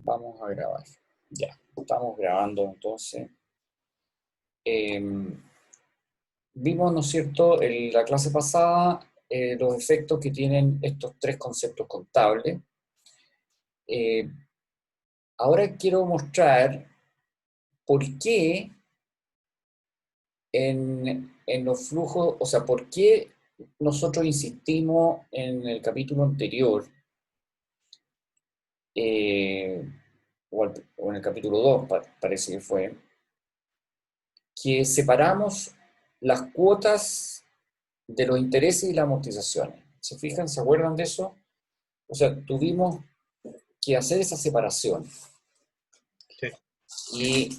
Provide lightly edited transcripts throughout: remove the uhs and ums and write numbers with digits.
Vamos a grabar. Ya, estamos grabando entonces. Vimos, ¿no es cierto?, en la clase pasada los efectos que tienen estos tres conceptos contables. Eh, Ahora quiero mostrar por qué en los flujos, o sea, por qué nosotros insistimos en el capítulo anterior, eh, o en el capítulo 2, parece que fue, que separamos las cuotas de los intereses y las amortizaciones. ¿Se fijan? ¿Se acuerdan de eso? O sea, tuvimos que hacer esa separación. Sí.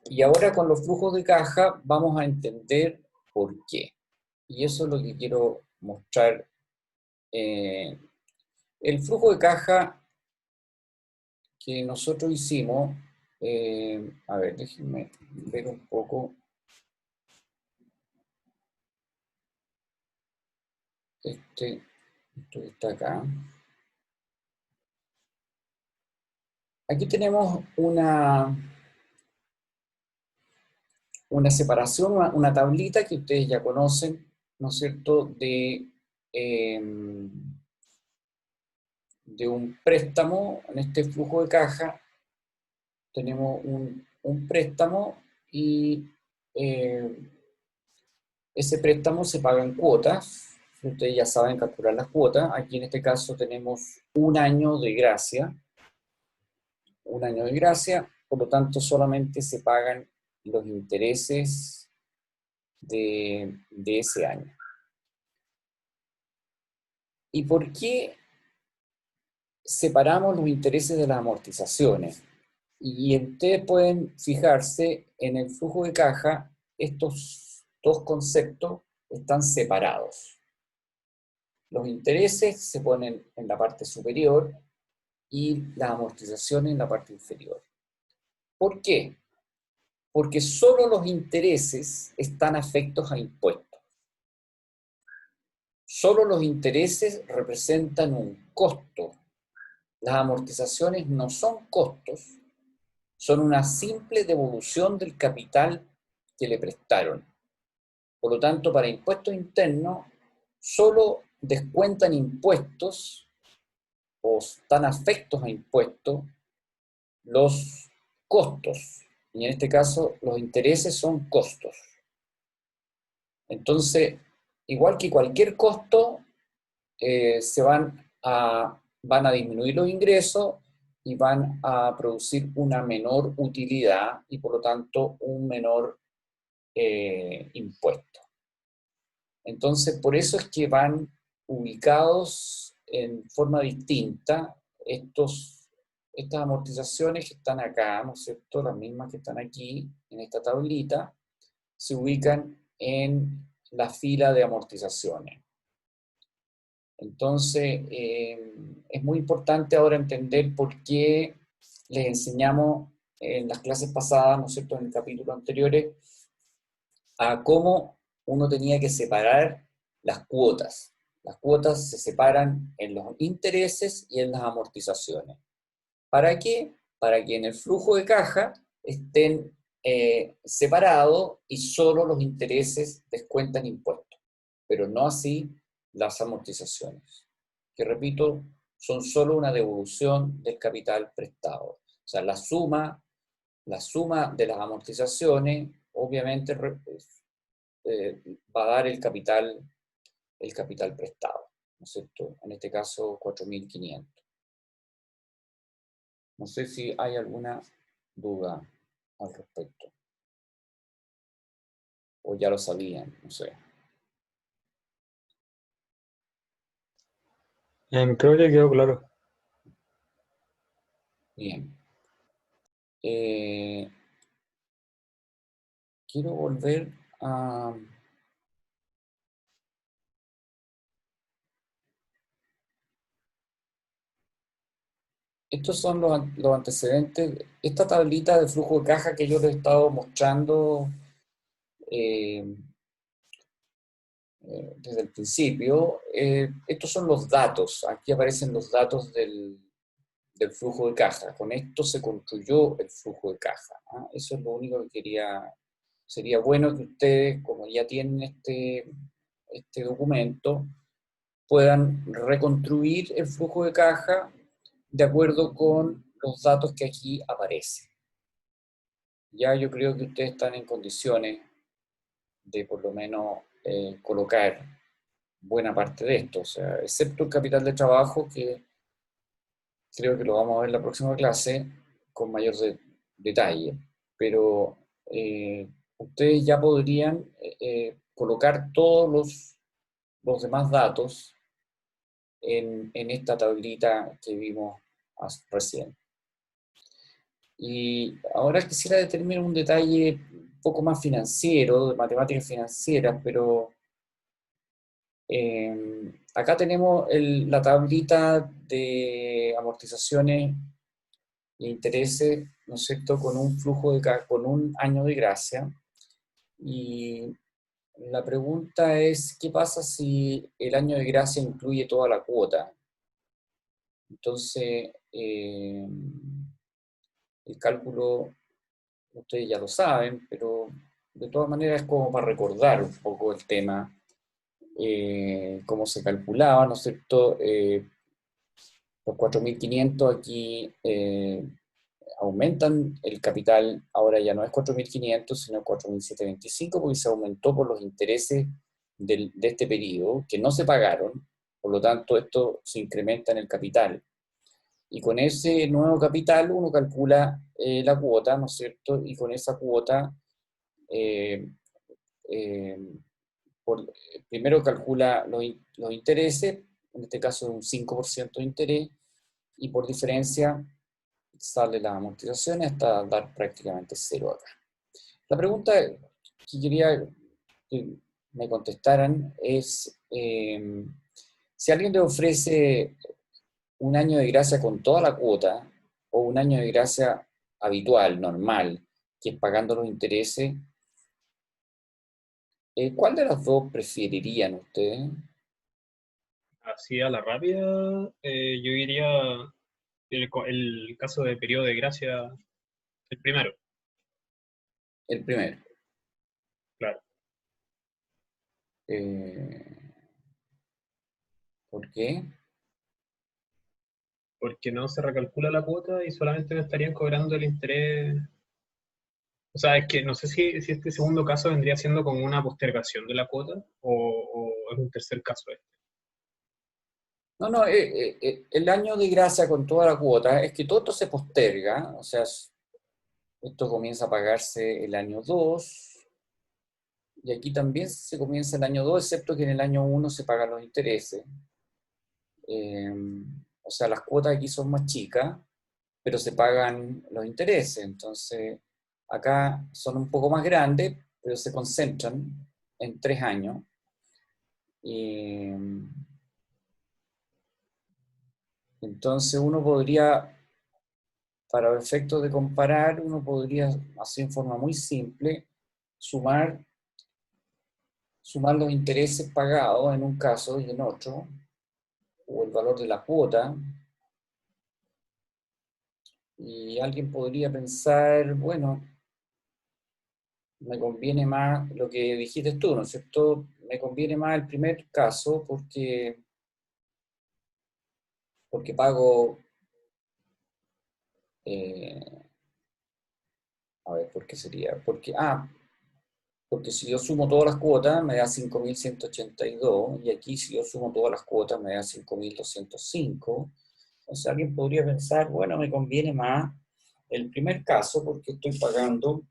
Y ahora con los flujos de caja vamos a entender por qué. Y eso es lo que quiero mostrar. El flujo de caja que nosotros hicimos, a ver, déjenme ver un poco. Esto que está acá. Aquí tenemos una separación, una tablita que ustedes ya conocen, ¿no es cierto?, de un préstamo. En este flujo de caja tenemos un préstamo y eh, ese préstamo se paga en cuotas. Ustedes ya saben calcular las cuotas. Aquí en este caso tenemos un año de gracia. Un año de gracia, por lo tanto solamente se pagan los intereses de ese año. ¿Y por qué separamos los intereses de las amortizaciones? Y ustedes pueden fijarse en el flujo de caja, estos dos conceptos están separados. Los intereses se ponen en la parte superior y las amortizaciones en la parte inferior. ¿Por qué? Porque solo los intereses están afectos a impuestos. Solo los intereses representan un costo. Las amortizaciones no son costos, son una simple devolución del capital que le prestaron. Por lo tanto, para impuestos internos, solo descuentan impuestos o están afectos a impuestos los costos. Y en este caso, los intereses son costos. Entonces, igual que cualquier costo, van a disminuir los ingresos y van a producir una menor utilidad y por lo tanto un menor impuesto. Entonces, por eso es que van ubicados en forma distinta estas amortizaciones que están acá, ¿no es cierto? Las mismas que están aquí en esta tablita, se ubican en la fila de amortizaciones. Entonces, es muy importante ahora entender por qué les enseñamos en las clases pasadas, ¿no es cierto?, en el capítulo anteriores, a cómo uno tenía que separar las cuotas. Las cuotas se separan en los intereses y en las amortizaciones. ¿Para qué? Para que en el flujo de caja estén separados y solo los intereses descuentan impuestos, pero no así las amortizaciones, que repito, son solo una devolución del capital prestado. O sea, la suma de las amortizaciones obviamente va a dar el capital prestado, ¿no es cierto? En este caso, 4.500. No sé si hay alguna duda al respecto. O ya lo sabían, no sé. Creo que quedó claro. Bien. Quiero volver a... Estos son los antecedentes. Esta tablita de flujo de caja que yo les he estado mostrando eh, desde el principio, estos son los datos. Aquí aparecen los datos del del flujo de caja. Con esto se construyó el flujo de caja. ¿Ah? Eso es lo único que quería. Sería bueno que ustedes, como ya tienen este documento, puedan reconstruir el flujo de caja de acuerdo con los datos que aquí aparecen. Ya yo creo que ustedes están en condiciones de por lo menos colocar buena parte de esto, o sea, excepto el capital de trabajo, que creo que lo vamos a ver en la próxima clase con mayor detalle, pero ustedes ya podrían colocar todos los demás datos en esta tablita que vimos recién. Y ahora quisiera determinar un detalle un poco más financiero, de matemáticas financieras, pero acá tenemos la tablita de amortizaciones e intereses, ¿no es cierto?, con un flujo con un año de gracia. Y la pregunta es, ¿qué pasa si el año de gracia incluye toda la cuota? Entonces, el cálculo, ustedes ya lo saben, pero de todas maneras es como para recordar un poco el tema, cómo se calculaba, ¿no es cierto? Los 4.500 aquí aumentan el capital, ahora ya no es 4.500, sino 4.725, porque se aumentó por los intereses de este periodo, que no se pagaron, por lo tanto esto se incrementa en el capital. Y con ese nuevo capital uno calcula la cuota, ¿no es cierto? Y con esa cuota, eh, eh, primero calcula los intereses, en este caso un 5% de interés, y por diferencia sale las amortizaciones hasta dar prácticamente cero acá. La pregunta que quería que me contestaran es, si alguien le ofrece un año de gracia con toda la cuota o un año de gracia habitual, normal, que es pagando los intereses, ¿cuál de las dos preferirían ustedes? Así a la rápida, yo diría el caso de periodo de gracia, el primero, El primero. claro. Eh, ¿Por qué? Porque no se recalcula la cuota y solamente me estarían cobrando el interés. O sea, es que no sé si este segundo caso vendría siendo como una postergación de la cuota o es un tercer caso este. No, no, el año de gracia con toda la cuota es que todo esto se posterga, o sea, esto comienza a pagarse el año 2 y aquí también se comienza el año 2 excepto que en el año 1 se pagan los intereses. Eh, o sea, las cuotas aquí son más chicas, pero se pagan los intereses, entonces acá son un poco más grandes, pero se concentran en 3 años. Y, entonces uno podría, para efectos de comparar, uno podría, así en forma muy simple, sumar, sumar los intereses pagados en un caso y en otro, o el valor de la cuota, y alguien podría pensar, bueno, me conviene más lo que dijiste tú, ¿no es cierto? Me conviene más el primer caso porque pago, eh, a ver, ¿por qué sería? Porque si yo sumo todas las cuotas me da 5.182 y aquí si yo sumo todas las cuotas me da 5.205. O sea, alguien podría pensar, bueno, me conviene más el primer caso porque estoy pagando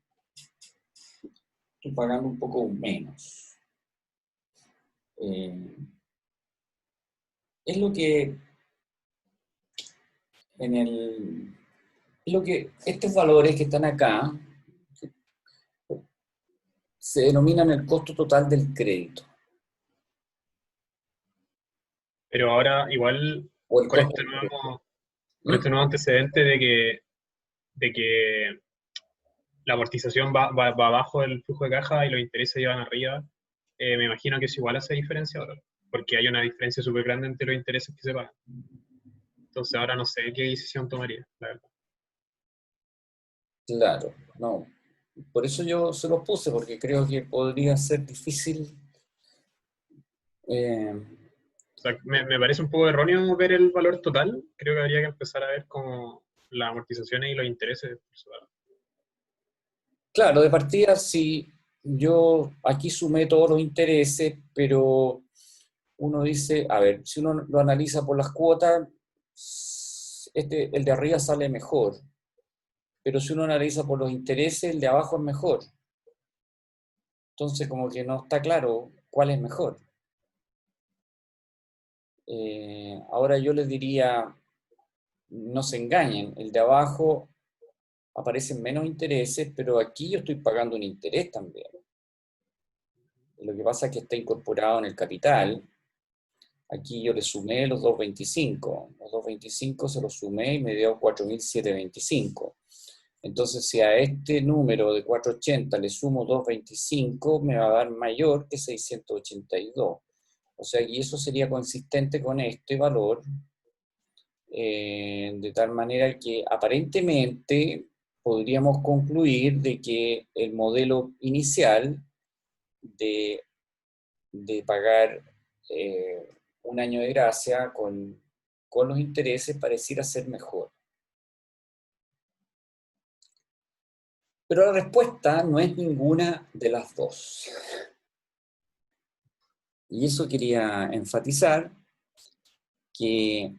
un poco menos. Eh, es lo que en el, es lo que estos valores que están acá se denominan el costo total del crédito Pero ahora igual o el con costo este del crédito. nuevo, con ¿Mm? este nuevo antecedente de que la amortización va abajo del flujo de caja y los intereses llevan arriba, me imagino que es igual hace diferencia ahora, porque hay una diferencia súper grande entre los intereses que se pagan. Entonces ahora no sé qué decisión tomaría, la verdad. Claro, no. Por eso yo se los puse, porque creo que podría ser difícil. eh, O sea, me parece un poco erróneo ver el valor total. Creo que habría que empezar a ver como las amortizaciones y los intereses por separado. claro, de partida sí, yo aquí sumé todos los intereses, pero uno dice, a ver, si uno lo analiza por las cuotas, el de arriba sale mejor, pero si uno analiza por los intereses, el de abajo es mejor. Entonces, como que no está claro cuál es mejor. Ahora yo les diría, no se engañen, el de abajo aparecen menos intereses, pero aquí yo estoy pagando un interés también. Lo que pasa es que está incorporado en el capital. Aquí yo le sumé los 2.25. Los 2.25 se los sumé y me dio 4.725. Entonces, si a este número de 480 le sumo 2.25, me va a dar mayor que 682. O sea, y eso sería consistente con este valor, de tal manera que aparentemente podríamos concluir de que el modelo inicial de, de pagar un año de gracia con los intereses pareciera ser mejor. Pero la respuesta no es ninguna de las dos. Y eso quería enfatizar, que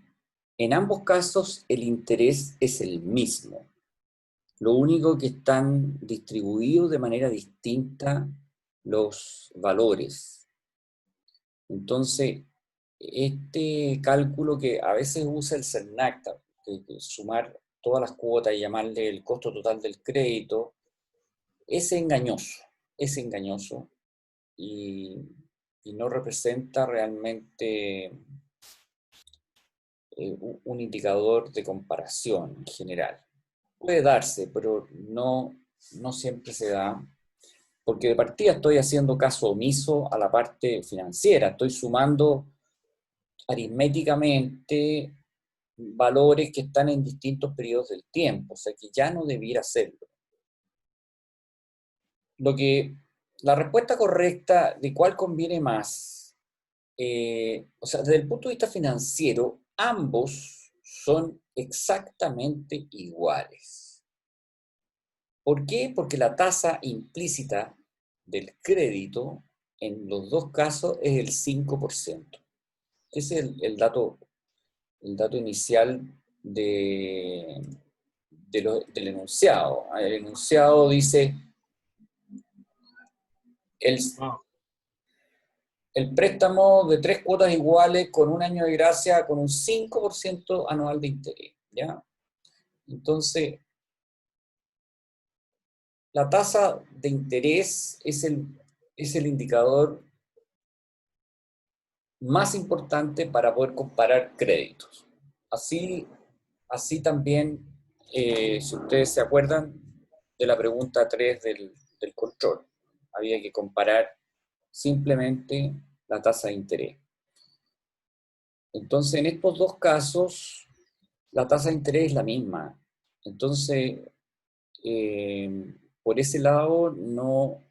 en ambos casos el interés es el mismo. Lo único que están distribuidos de manera distinta los valores. Entonces, este cálculo que a veces usa el CERNAC, que sumar todas las cuotas y llamarle el costo total del crédito, es engañoso y, y no representa realmente un indicador de comparación en general. Puede darse, pero no siempre se da, porque de partida estoy haciendo caso omiso a la parte financiera, estoy sumando aritméticamente valores que están en distintos periodos del tiempo, o sea que ya no debiera hacerlo. Lo que, la respuesta correcta de cuál conviene más, o sea, desde el punto de vista financiero, ambos son exactamente iguales. ¿Por qué? Porque la tasa implícita del crédito en los dos casos es el 5%. Ese es el dato inicial del enunciado. El enunciado dice, el, Wow. el préstamo de 3 cuotas iguales con un año de gracia con un 5% anual de interés. ¿Ya? Entonces, la tasa de interés es el indicador más importante para poder comparar créditos. Así, así también, si ustedes se acuerdan de la pregunta 3 del control, había que comparar simplemente la tasa de interés. Entonces, en estos dos casos, la tasa de interés es la misma. Entonces, por ese lado, no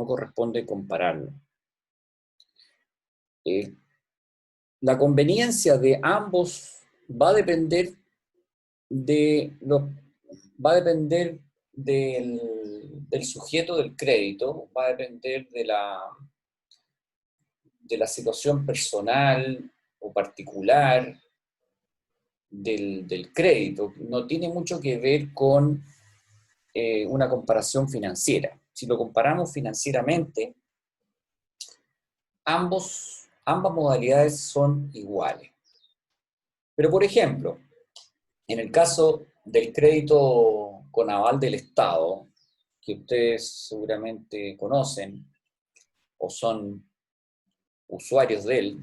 corresponde compararlo. Eh, la conveniencia de ambos va a depender de lo, va a depender del sujeto del crédito, va a depender de la situación personal o particular del crédito. No tiene mucho que ver con una comparación financiera. Si lo comparamos financieramente, ambas modalidades son iguales. Pero, por ejemplo, en el caso del crédito con aval del Estado, que ustedes seguramente conocen o son usuarios de él,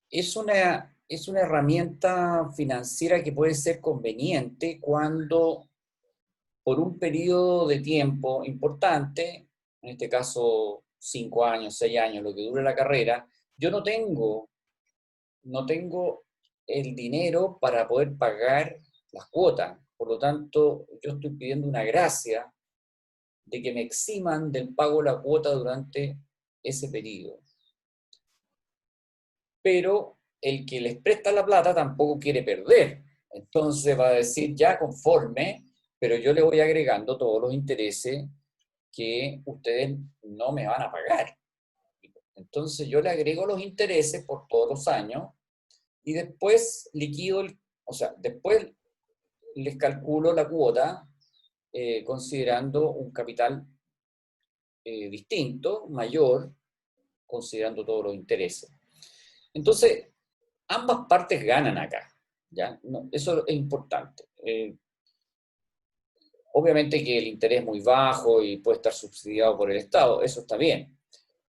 es una herramienta financiera que puede ser conveniente cuando por un periodo de tiempo importante, en este caso 5 años, 6 años, lo que dure la carrera, yo no tengo el dinero para poder pagar las cuotas. Por lo tanto, yo estoy pidiendo una gracia de que me eximan del pago de la cuota durante ese periodo. Pero el que les presta la plata tampoco quiere perder. Entonces va a decir, ya conforme, pero yo le voy agregando todos los intereses que ustedes no me van a pagar. Entonces yo le agrego los intereses por todos los años y después liquido, o sea, después les calculo la cuota considerando un capital distinto, mayor, considerando todos los intereses. Entonces, ambas partes ganan acá, ¿ya? No, eso es importante. Obviamente que el interés es muy bajo y puede estar subsidiado por el Estado, eso está bien.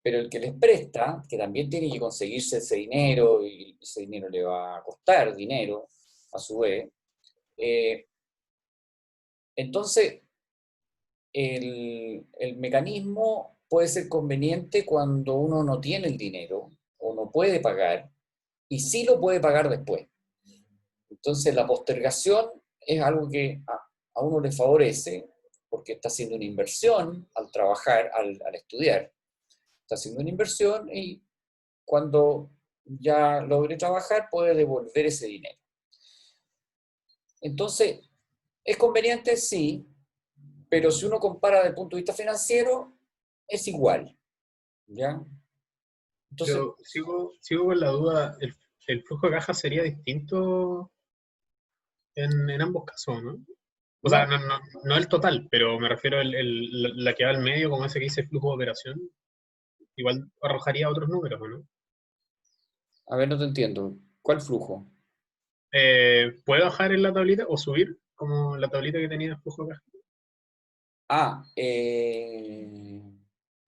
Pero el que les presta, que también tiene que conseguirse ese dinero, y ese dinero le va a costar dinero, a su vez, eh, entonces el mecanismo puede ser conveniente cuando uno no tiene el dinero o no puede pagar, y sí lo puede pagar después. Entonces la postergación es algo que a uno le favorece porque está haciendo una inversión al trabajar, al estudiar. Está haciendo una inversión y cuando ya logre trabajar puede devolver ese dinero. Entonces, ¿es conveniente? Sí, pero si uno compara desde el punto de vista financiero, es igual, ¿ya? Entonces, Pero sigo con la duda, el flujo de caja sería distinto en ambos casos, ¿no? O sea, no, no el total, pero me refiero a la que va al medio, como ese que dice flujo de operación, igual arrojaría otros números, ¿o no? a ver, no te entiendo. ¿Cuál flujo? ¿Puede bajar en la tablita o subir como la tablita que tenía de flujo de caja? Ah,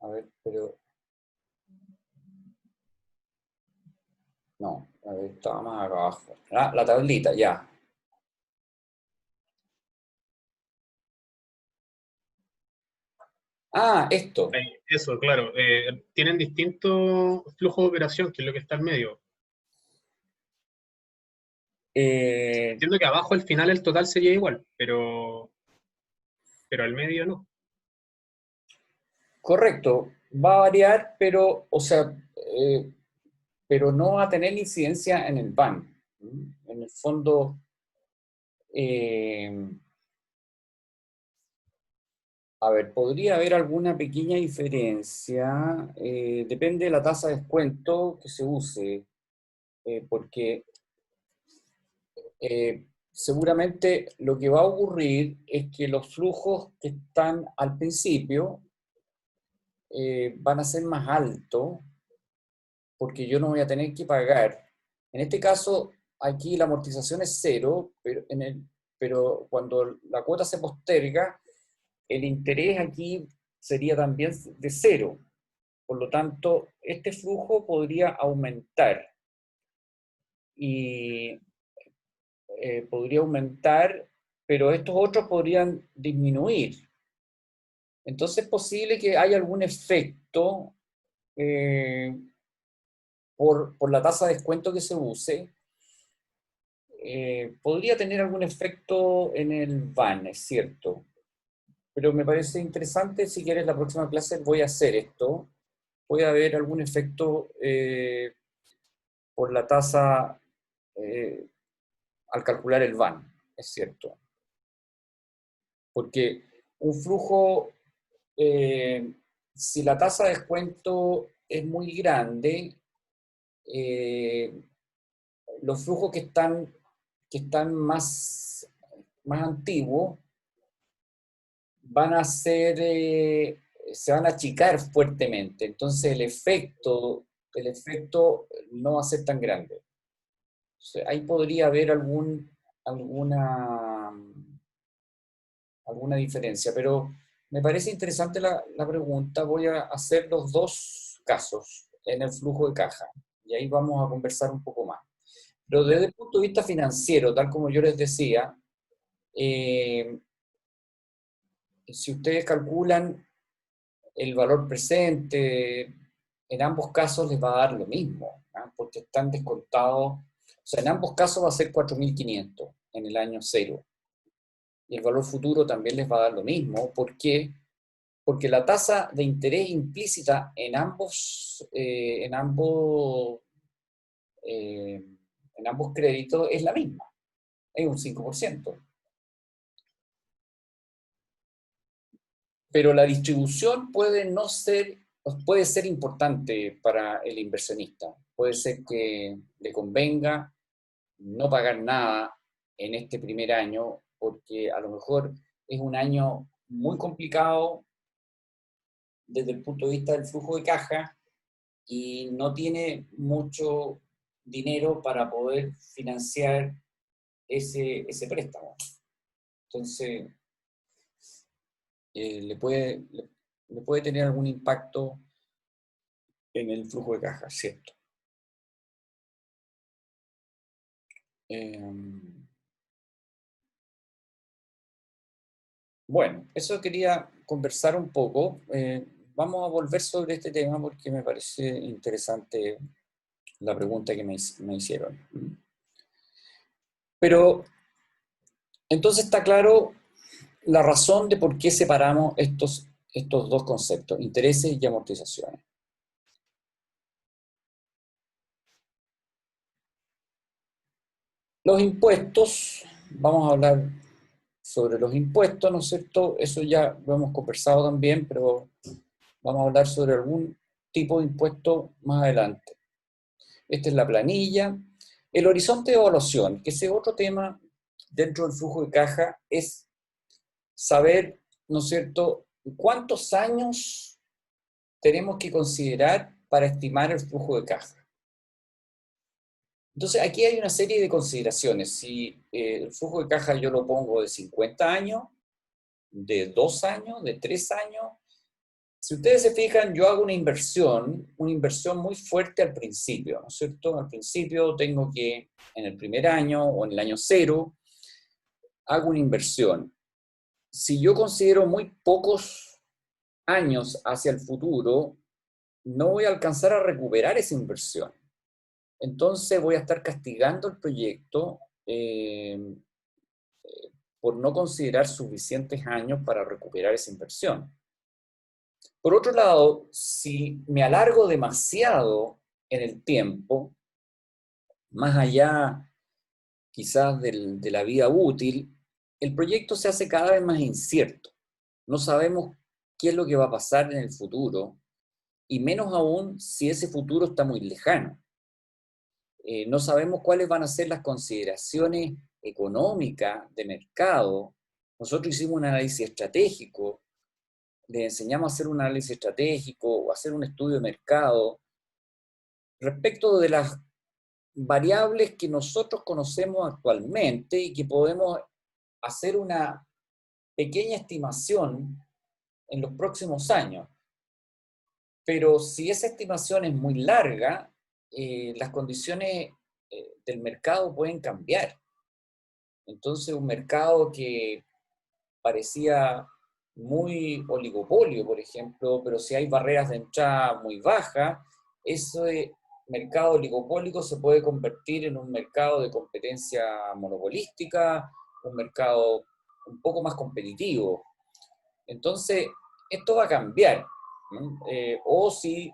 a ver, pero no, a ver, estaba más acá abajo. Ah, la tablita, ya. Ah, esto. Eso, claro. Tienen distintos flujos de operación, que es lo que está al medio. Eh, Entiendo que abajo al final el total sería igual, pero al medio no. correcto, va a variar, pero, o sea, eh, pero no va a tener incidencia en el BAN. En el fondo, eh, a ver, podría haber alguna pequeña diferencia, depende de la tasa de descuento que se use, porque seguramente lo que va a ocurrir es que los flujos que están al principio van a ser más altos porque yo no voy a tener que pagar. En este caso, aquí la amortización es cero, pero cuando la cuota se posterga, el interés aquí sería también de cero. Por lo tanto, este flujo podría aumentar y podría aumentar, pero estos otros podrían disminuir. Entonces es posible que haya algún efecto eh, por la tasa de descuento que se use. Podría tener algún efecto en el VAN, es cierto, pero me parece interesante, si quieres la próxima clase voy a hacer esto, puede haber algún efecto por la tasa eh, al calcular el VAN, es cierto, porque un flujo, eh, si la tasa de descuento es muy grande, eh, los flujos que están más antiguos van a ser, se van a achicar fuertemente, entonces el efecto no va a ser tan grande. Entonces, ahí podría haber alguna diferencia, pero me parece interesante la pregunta. Voy a hacer los dos casos en el flujo de caja y ahí vamos a conversar un poco más. Pero desde el punto de vista financiero, tal como yo les decía, eh, si ustedes calculan el valor presente, en ambos casos les va a dar lo mismo, ¿ah? Porque están descontados O sea, en ambos casos va a ser 4.500 en el año cero. Y el valor futuro también les va a dar lo mismo. ¿Por qué? Porque la tasa de interés implícita en ambos créditos es la misma, es un 5%. Pero la distribución puede ser importante para el inversionista. Puede ser que le convenga no pagar nada en este primer año, porque a lo mejor es un año muy complicado desde el punto de vista del flujo de caja y no tiene mucho dinero para poder financiar ese préstamo. Entonces, le puede tener algún impacto en el flujo de caja, ¿cierto? Bueno, eso quería conversar un poco. Vamos a volver sobre este tema porque me parece interesante la pregunta que me hicieron. Pero entonces está claro la razón de por qué separamos estos dos conceptos, intereses y amortizaciones. Los impuestos, vamos a hablar sobre los impuestos, ¿no es cierto? Eso ya lo hemos conversado también, pero vamos a hablar sobre algún tipo de impuesto más adelante. Esta es la planilla. El horizonte de evaluación, que ese otro tema dentro del flujo de caja, es saber, ¿no es cierto?, cuántos años tenemos que considerar para estimar el flujo de caja. Entonces, aquí hay una serie de consideraciones. Si el flujo de caja yo lo pongo de 50 años, de 2 años, de 3 años, si ustedes se fijan, yo hago una inversión muy fuerte al principio, ¿no es cierto? Al principio tengo que, en el primer año o en el año cero, hago una inversión. Si yo considero muy pocos años hacia el futuro, no voy a alcanzar a recuperar esa inversión. Entonces voy a estar castigando el proyecto por no considerar suficientes años para recuperar esa inversión. Por otro lado, si me alargo demasiado en el tiempo, más allá quizás de la vida útil, el proyecto se hace cada vez más incierto. No sabemos qué es lo que va a pasar en el futuro, y menos aún si ese futuro está muy lejano. No sabemos cuáles van a ser las consideraciones económicas de mercado. Nosotros hicimos un análisis estratégico, les enseñamos a hacer un análisis estratégico o hacer un estudio de mercado respecto de las variables que nosotros conocemos actualmente y que podemos hacer una pequeña estimación en los próximos años. Pero si esa estimación es muy larga, las condiciones del mercado pueden cambiar. Entonces, un mercado que parecía muy oligopolio, por ejemplo, pero si hay barreras de entrada muy bajas, ese mercado oligopólico se puede convertir en un mercado de competencia monopolística, un mercado un poco más competitivo. Entonces, esto va a cambiar. O si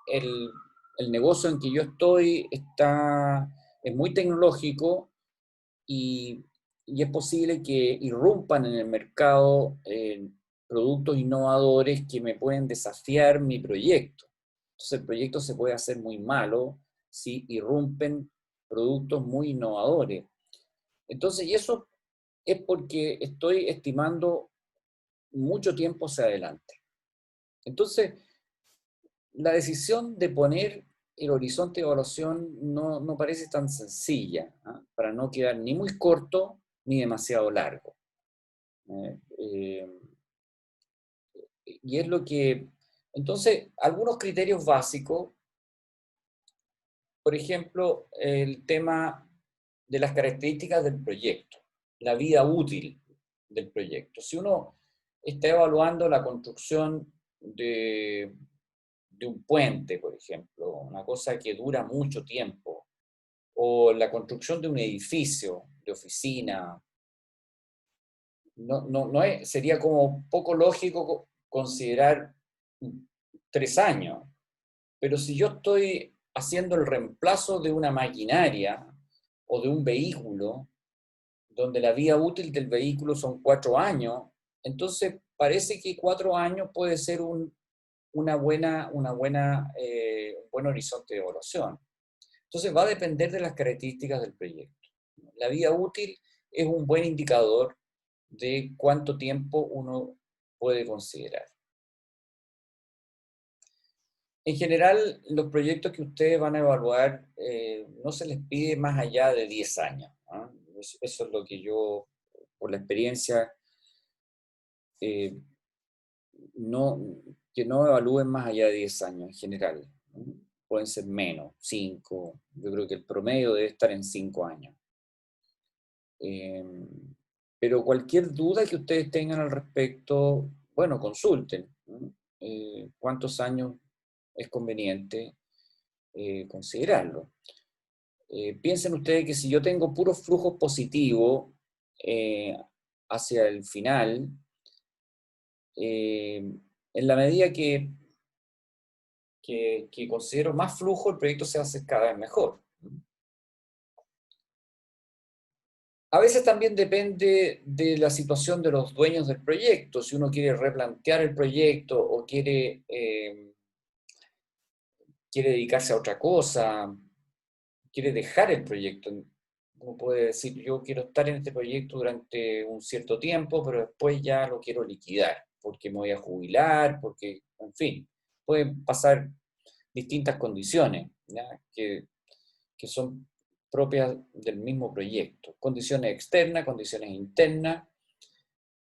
el, el negocio en que yo estoy es muy tecnológico y es posible que irrumpan en el mercado productos innovadores que me pueden desafiar mi proyecto. Entonces el proyecto se puede hacer muy malo si irrumpen productos muy innovadores. Entonces, y eso es porque estoy estimando mucho tiempo hacia adelante. Entonces, la decisión de poner el horizonte de evaluación no parece tan sencilla, ¿eh? Para no quedar ni muy corto ni demasiado largo. Eh, y es lo que... Entonces, algunos criterios básicos, por ejemplo, el tema de las características del proyecto, la vida útil del proyecto. Si uno está evaluando la construcción de un puente, por ejemplo, una cosa que dura mucho tiempo, o la construcción de un edificio de oficina. Sería como poco lógico considerar 3 años, pero si yo estoy haciendo el reemplazo de una maquinaria o de un vehículo, donde la vida útil del vehículo son 4 años, entonces parece que 4 años puede ser un buen horizonte de evaluación. Entonces va a depender de las características del proyecto. La vida útil es un buen indicador de cuánto tiempo uno puede considerar. En general, los proyectos que ustedes van a evaluar no se les pide más allá de 10 años. ¿Ah? Eso es lo que yo, por la experiencia, eh, que no evalúen más allá de 10 años en general. ¿No? Pueden ser menos, 5. Yo creo que el promedio debe estar en 5 años. Pero cualquier duda que ustedes tengan al respecto, bueno, consulten. ¿No? ¿Cuántos años es conveniente considerarlo? Piensen ustedes que si yo tengo puros flujos positivos hacia el final, en la medida que considero más flujo, el proyecto se hace cada vez mejor. A veces también depende de la situación de los dueños del proyecto, si uno quiere replantear el proyecto o quiere dedicarse a otra cosa, quiere dejar el proyecto. Uno puede decir, yo quiero estar en este proyecto durante un cierto tiempo, pero después ya lo quiero liquidar, porque me voy a jubilar, porque, en fin, pueden pasar distintas condiciones, ¿ya? Que son propias del mismo proyecto. Condiciones externas, condiciones internas,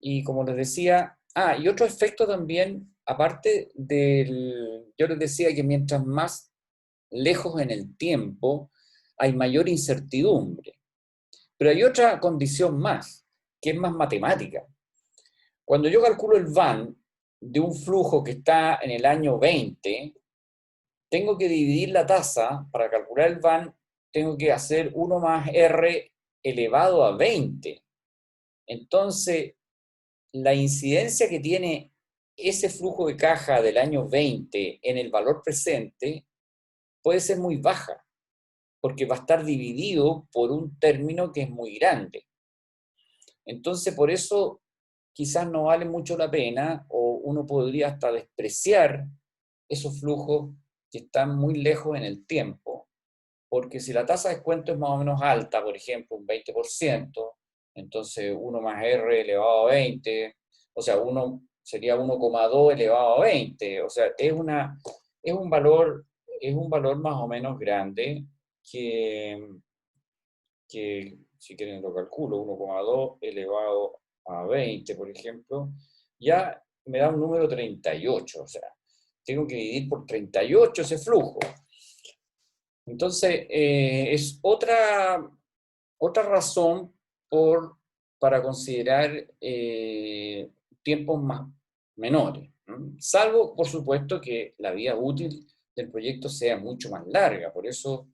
y como les decía, y otro efecto también, aparte yo les decía que mientras más lejos en el tiempo, hay mayor incertidumbre. Pero hay otra condición más, que es más matemática. Cuando yo calculo el VAN de un flujo que está en el año 20, tengo que dividir la tasa, para calcular el VAN, tengo que hacer 1 más R elevado a 20. Entonces, la incidencia que tiene ese flujo de caja del año 20 en el valor presente puede ser muy baja, porque va a estar dividido por un término que es muy grande. Entonces, por eso quizás no vale mucho la pena, o uno podría hasta despreciar esos flujos que están muy lejos en el tiempo, porque si la tasa de descuento es más o menos alta, por ejemplo, un 20%, entonces 1 más R elevado a 20, o sea, sería 1,2 elevado a 20, o sea, es un valor, es un valor más o menos grande que si quieren lo calculo, 1,2 elevado a 20, por ejemplo, ya me da un número 38, o sea, tengo que dividir por 38 ese flujo. Entonces, es otra razón para considerar tiempos menores, ¿no? Salvo, por supuesto, que la vida útil del proyecto sea mucho más larga. Por eso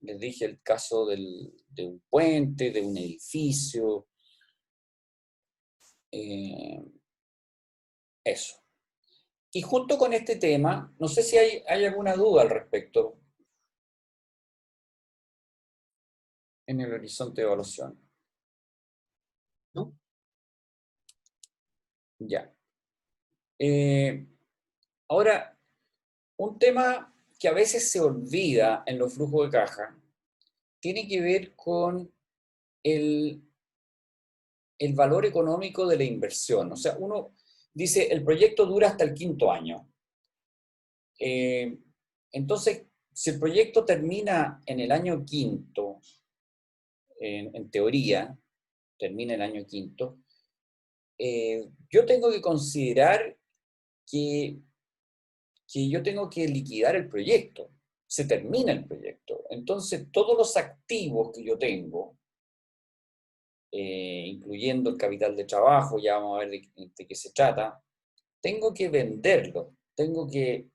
les dije el caso de un puente, de un edificio, eso. Y junto con este tema, no sé si hay alguna duda al respecto en el horizonte de evaluación. ¿No? Ya. Ahora, un tema que a veces se olvida en los flujos de caja tiene que ver con el valor económico de la inversión. O sea, uno dice, el proyecto dura hasta el 5.º año. Entonces, si el proyecto termina en el año 5.º, en teoría, termina el año 5.º, yo tengo que considerar que yo tengo que liquidar el proyecto. Se termina el proyecto. Entonces, todos los activos que yo tengo, incluyendo el capital de trabajo, ya vamos a ver de qué se trata, tengo que venderlo. Tengo que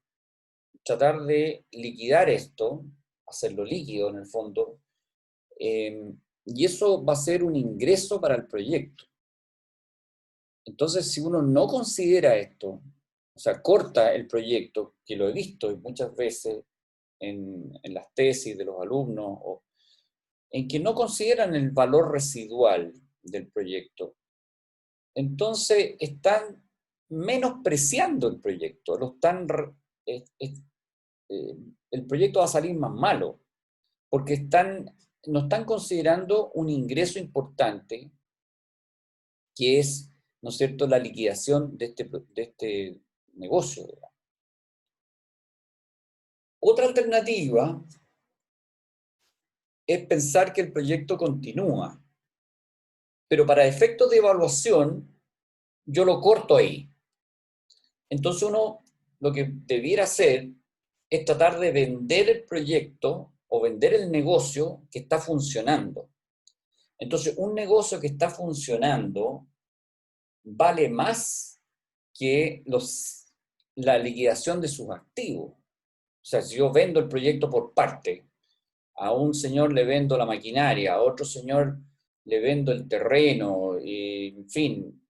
tratar de liquidar esto, hacerlo líquido en el fondo, Y eso va a ser un ingreso para el proyecto. Entonces, si uno no considera esto, o sea, corta el proyecto, que lo he visto muchas veces en las tesis de los alumnos, en que no consideran el valor residual del proyecto, entonces están menospreciando el proyecto, el proyecto va a salir más malo, porque no están considerando un ingreso importante, que es, ¿no es cierto?, la liquidación de este negocio. Otra alternativa es pensar que el proyecto continúa, pero para efectos de evaluación yo lo corto ahí. Entonces uno lo que debiera hacer es tratar de vender el proyecto o vender el negocio que está funcionando. Entonces un negocio que está funcionando vale más que la liquidación de sus activos. O sea, si yo vendo el proyecto por parte, a un señor le vendo la maquinaria, a otro señor le vendo el terreno, y, en fin,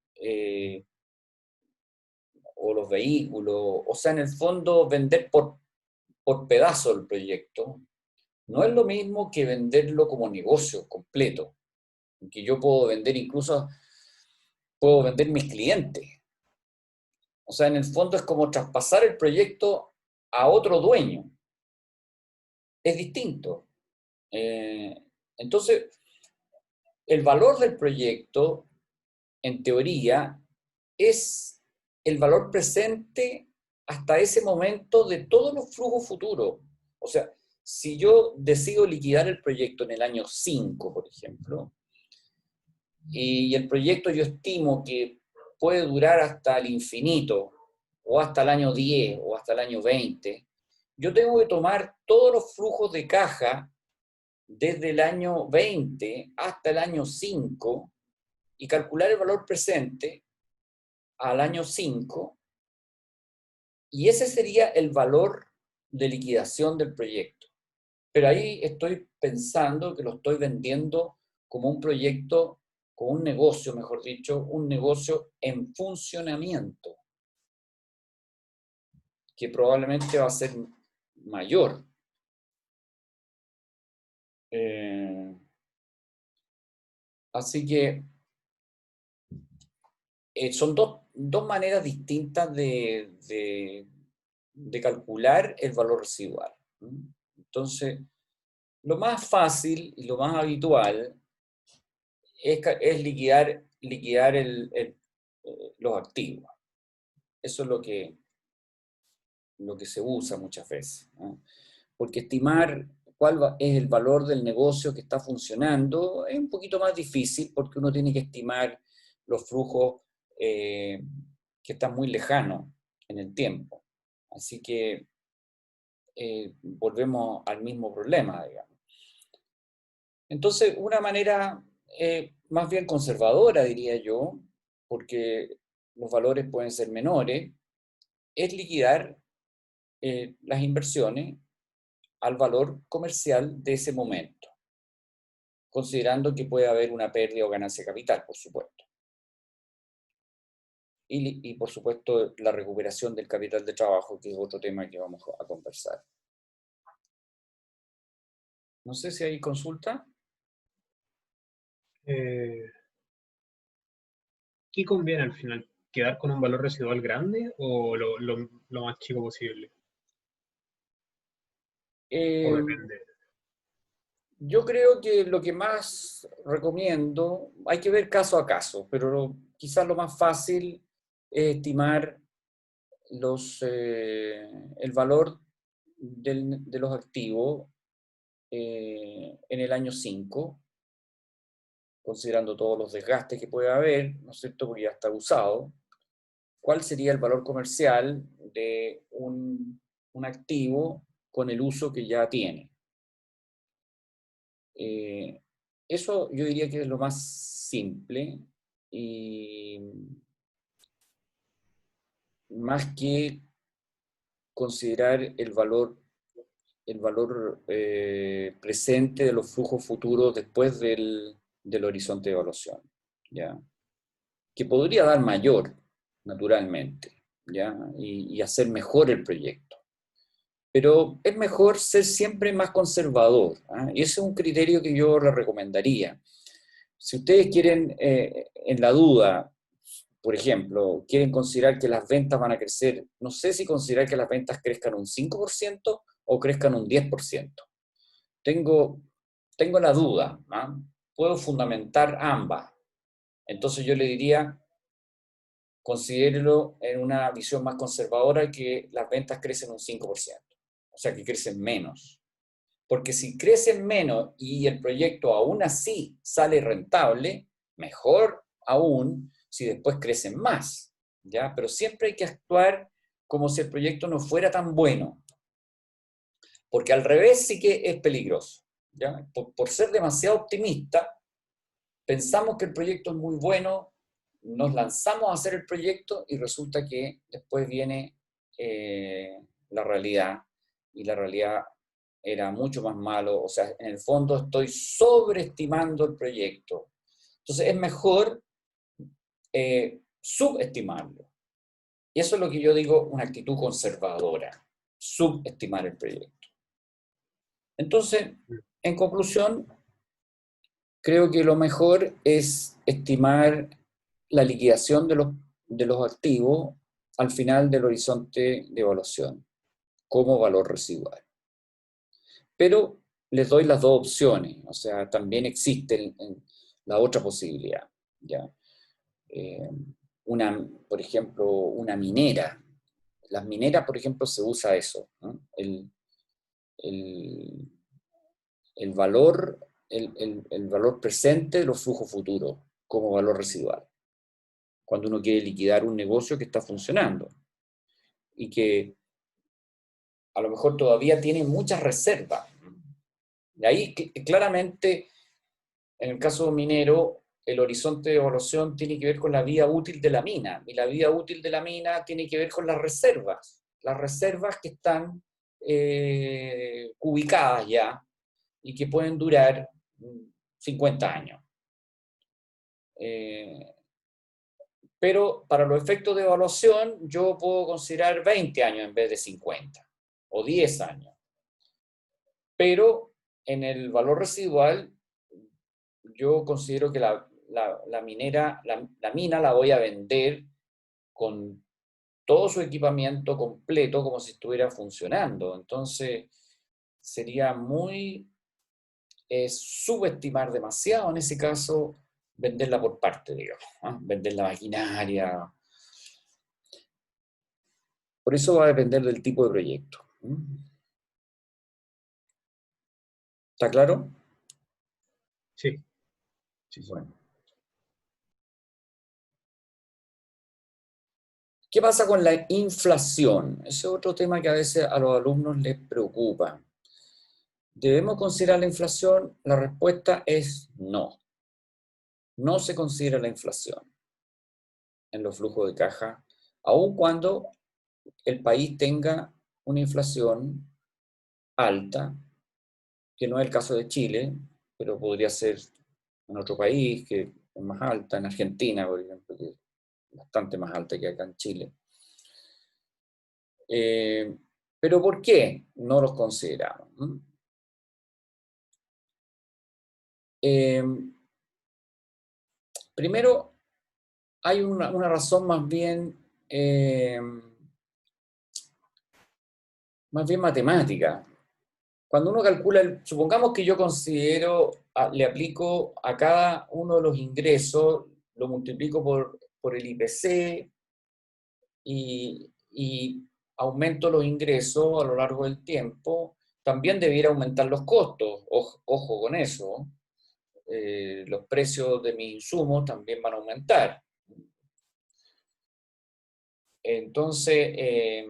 o los vehículos, o sea, en el fondo vender por pedazo el proyecto, no es lo mismo que venderlo como negocio completo, que yo puedo vender incluso, puedo vender mis clientes. O sea, en el fondo es como traspasar el proyecto a otro dueño. Es distinto. Entonces, el valor del proyecto, en teoría, es el valor presente hasta ese momento de todos los flujos futuros. O sea, si yo decido liquidar el proyecto en el año 5, por ejemplo, y el proyecto yo estimo que puede durar hasta el infinito, o hasta el año 10, o hasta el año 20, yo tengo que tomar todos los flujos de caja desde el año 20 hasta el año 5 y calcular el valor presente al año 5, y ese sería el valor de liquidación del proyecto. Pero ahí estoy pensando que lo estoy vendiendo como un proyecto, como un negocio, mejor dicho, un negocio en funcionamiento, que probablemente va a ser mayor. Así que son dos maneras distintas de calcular el valor residual. Entonces, lo más fácil y lo más habitual es liquidar los activos. Eso es lo que se usa muchas veces, ¿no? Porque estimar cuál es el valor del negocio que está funcionando es un poquito más difícil, porque uno tiene que estimar los flujos que están muy lejanos en el tiempo. Así que volvemos al mismo problema, digamos. Entonces, una manera más bien conservadora, diría yo, porque los valores pueden ser menores, es liquidar las inversiones al valor comercial de ese momento, considerando que puede haber una pérdida o ganancia de capital, por supuesto. Y por supuesto, la recuperación del capital de trabajo, que es otro tema que vamos a conversar. No sé si hay consulta. ¿Qué conviene al final? ¿Quedar con un valor residual grande o lo más chico posible? ¿O Eh, depende? yo creo que lo que más recomiendo, hay que ver caso a caso, pero quizás lo más fácil es estimar el valor de los activos en el año 5, considerando todos los desgastes que puede haber, ¿no es cierto?, porque ya está usado. ¿Cuál sería el valor comercial de un activo con el uso que ya tiene? Eso yo diría que es lo más simple, y más que considerar el valor el valor presente de los flujos futuros después del horizonte de evaluación, ¿ya? Que podría dar mayor, naturalmente, ¿ya? Y hacer mejor el proyecto. Pero es mejor ser siempre más conservador, ¿ah? Y ese es un criterio que yo le recomendaría. Si ustedes quieren, en la duda, por ejemplo, quieren considerar que las ventas van a crecer, no sé si considerar que las ventas crezcan un 5% o crezcan un 10%. Tengo, tengo la duda, ¿ah? Puedo fundamentar ambas. Entonces yo le diría, considérelo en una visión más conservadora que las ventas crecen un 5%, o sea que crecen menos. Porque si crecen menos y el proyecto aún así sale rentable, mejor aún si después crecen más, ¿ya? Pero siempre hay que actuar como si el proyecto no fuera tan bueno, porque al revés sí que es peligroso, ¿ya? Por ser demasiado optimista, pensamos que el proyecto es muy bueno, nos lanzamos a hacer el proyecto y resulta que después viene la realidad, y la realidad era mucho más malo, o sea, en el fondo estoy sobreestimando el proyecto. Entonces es mejor subestimarlo. Y eso es lo que yo digo, una actitud conservadora, subestimar el proyecto. Entonces, en conclusión, creo que lo mejor es estimar la liquidación de los activos al final del horizonte de evaluación como valor residual. Pero les doy las dos opciones, o sea, también existe la otra posibilidad, ¿ya? Eh, por ejemplo, una minera. Las mineras, por ejemplo, se usa eso, ¿no? El, el valor, el valor presente de los flujos futuros como valor residual, cuando uno quiere liquidar un negocio que está funcionando y que a lo mejor todavía tiene muchas reservas. Y ahí claramente, en el caso minero, el horizonte de evaluación tiene que ver con la vida útil de la mina, y la vida útil de la mina tiene que ver con las reservas que están ubicadas ya y que pueden durar 50 años. Pero para los efectos de evaluación yo puedo considerar 20 años en vez de 50 o 10 años. Pero en el valor residual yo considero que la mina la voy a vender con todo su equipamiento completo como si estuviera funcionando. Entonces sería muy subestimar demasiado en ese caso venderla por parte, digamos, ¿eh? Vender la maquinaria. Por eso va a depender del tipo de proyecto. ¿Está claro? Sí, sí, sí. Bueno. ¿Qué pasa con la inflación? Ese es otro tema que a veces a los alumnos les preocupa. ¿Debemos considerar la inflación? La respuesta es no. No se considera la inflación en los flujos de caja, aun cuando el país tenga una inflación alta, que no es el caso de Chile, pero podría ser en otro país que es más alta, en Argentina, por ejemplo, que es bastante más alta que acá en Chile. Pero ¿por qué no los consideramos? Primero, hay una razón más bien matemática. Cuando uno calcula, supongamos que yo considero, le aplico a cada uno de los ingresos, lo multiplico por el IPC y aumento los ingresos a lo largo del tiempo, también debiera aumentar los costos. Ojo con eso. Los precios de mis insumos también van a aumentar. Entonces,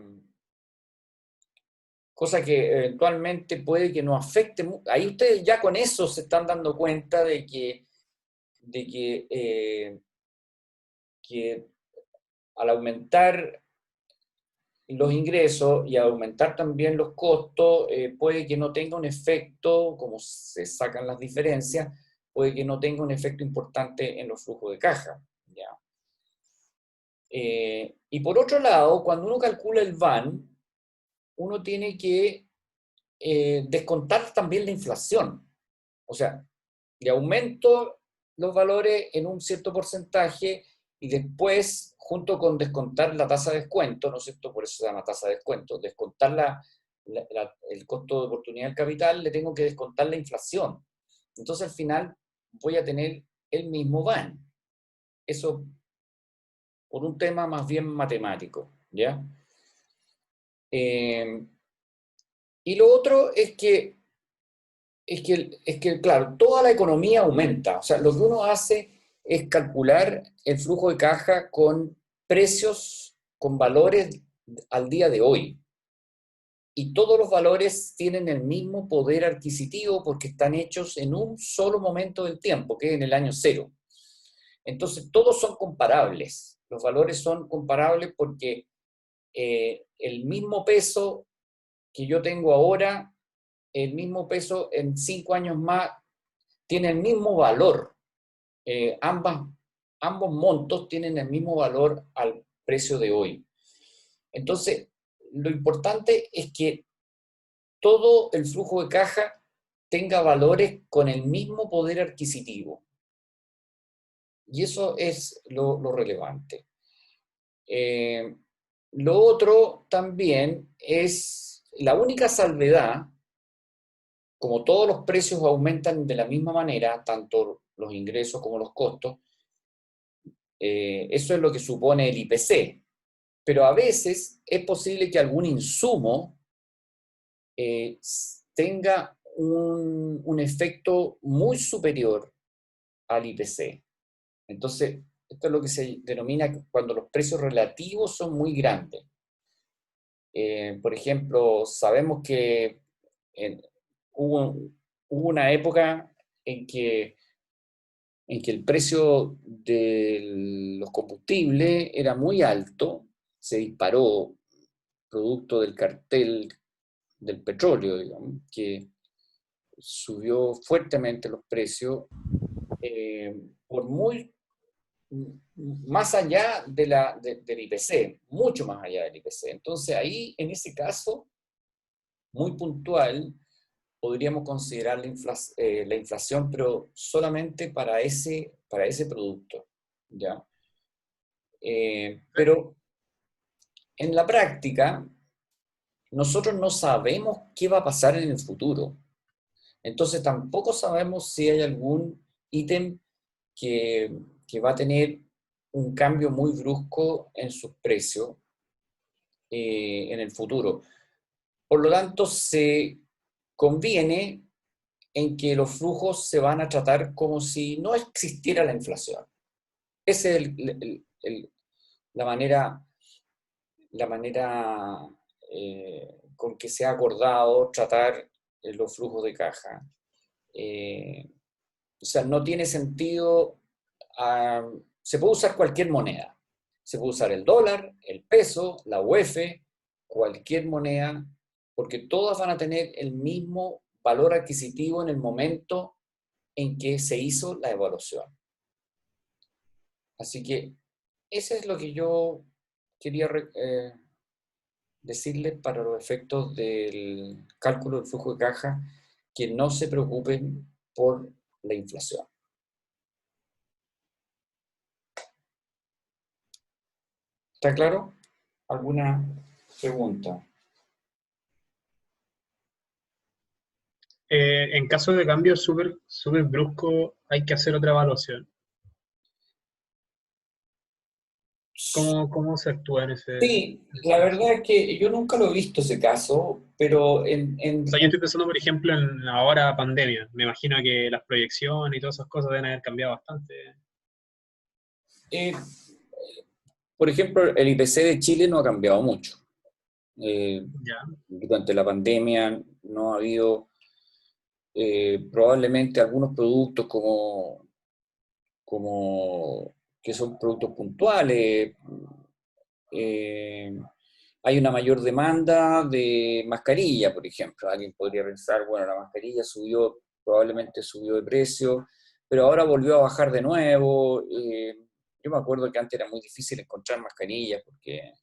cosa que eventualmente puede que nos afecte. Ahí ustedes ya con eso se están dando cuenta de que al aumentar los ingresos y aumentar también los costos, puede que no tenga un efecto, como se sacan las diferencias, puede que no tenga un efecto importante en los flujos de caja. ¿Ya? Y por otro lado, cuando uno calcula el VAN, uno tiene que descontar también la inflación. O sea, le aumento los valores en un cierto porcentaje y después, junto con descontar la tasa de descuento, ¿no es cierto? Por eso se llama tasa de descuento, descontar el costo de oportunidad del capital, le tengo que descontar la inflación. Entonces, al final, voy a tener el mismo VAN. Eso por un tema más bien matemático, ¿ya? Y lo otro claro, toda la economía aumenta. O sea, lo que uno hace es calcular el flujo de caja con precios, con valores al día de hoy. Y todos los valores tienen el mismo poder adquisitivo porque están hechos en un solo momento del tiempo, que es en el año cero. Entonces, todos son comparables. Los valores son comparables porque el mismo peso que yo tengo ahora, el mismo peso en 5 años más, tiene el mismo valor. Ambos montos tienen el mismo valor al precio de hoy. Entonces, lo importante es que todo el flujo de caja tenga valores con el mismo poder adquisitivo. Y eso es lo relevante. Lo otro también es la única salvedad, como todos los precios aumentan de la misma manera, tanto los ingresos como los costos, eso es lo que supone el IPC. Pero a veces es posible que algún insumo eh, tenga un efecto muy superior al IPC. Entonces, esto es lo que se denomina cuando los precios relativos son muy grandes. Por ejemplo, sabemos que hubo, hubo una época en que el precio de los combustibles era muy alto, se disparó producto del cartel del petróleo, digamos, que subió fuertemente los precios por muy más allá del IPC, mucho más allá del IPC. Entonces ahí, en ese caso, muy puntual, podríamos considerar la inflación, pero solamente para ese producto, ¿ya? Pero en la práctica, nosotros no sabemos qué va a pasar en el futuro. Entonces tampoco sabemos si hay algún ítem que va a tener un cambio muy brusco en sus precios en el futuro. Por lo tanto, se conviene en que los flujos se van a tratar como si no existiera la inflación. Esa es la manera, con que se ha acordado tratar los flujos de caja. O sea, no tiene sentido, se puede usar cualquier moneda. Se puede usar el dólar, el peso, la UF, cualquier moneda, porque todas van a tener el mismo valor adquisitivo en el momento en que se hizo la evaluación. Así que eso es lo que yo quería decirles para los efectos del cálculo del flujo de caja, que no se preocupen por la inflación. ¿Está claro? ¿Alguna pregunta? En caso de cambio súper brusco, hay que hacer otra evaluación. ¿Cómo se actúa en Sí, ese la caso? verdad es que yo nunca lo he visto ese caso, pero O sea, yo estoy pensando, por ejemplo, en ahora pandemia. Me imagino que las proyecciones y todas esas cosas deben haber cambiado bastante. eh, por ejemplo, el IPC de Chile no ha cambiado mucho. Ya, Durante la pandemia no ha habido probablemente algunos productos como que son productos puntuales, eh, hay una mayor demanda de mascarilla, por ejemplo. Alguien podría pensar, bueno, la mascarilla subió, probablemente subió de precio, pero ahora volvió a bajar de nuevo. Yo me acuerdo que antes era muy difícil encontrar mascarillas porque,